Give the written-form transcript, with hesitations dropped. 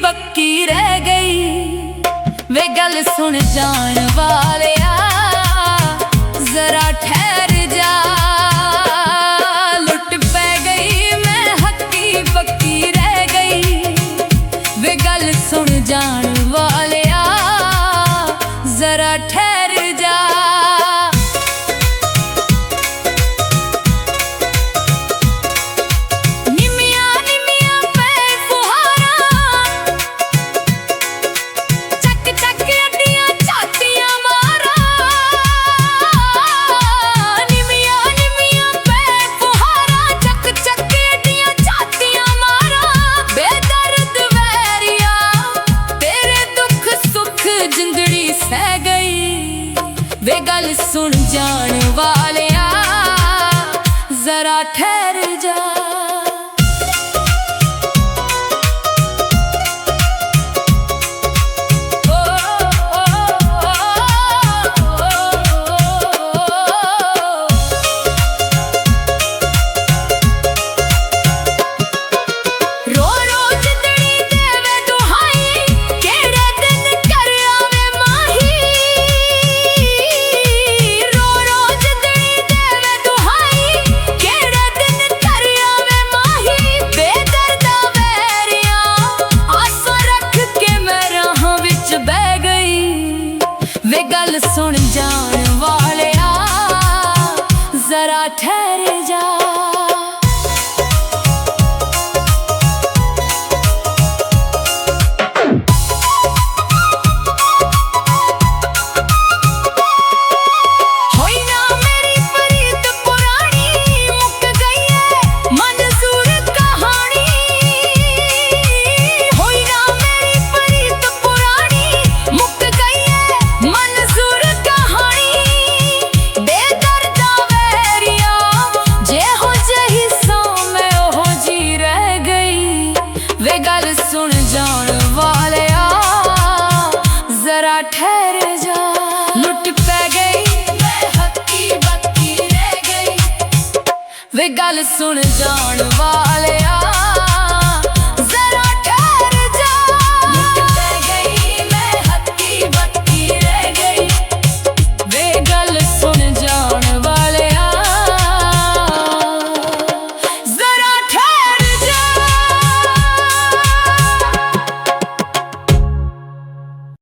बक्की रह गई वे गल सुन जान वालिया जरा ठहर जा। लुट पै गई मैं हक्की बक्की रह गई वे गल सुन जान वालिया जरा ठहर जा। वे गल सुन जान वालिया जरा ठहर जा। वे गल सुन जान वालिया जरा ठहर जा। वे गल सुन जान वालिया जरा ठहर जा। लुट पै गई मैं हक्की बक्की रह गई वे गल सुन जान वालिया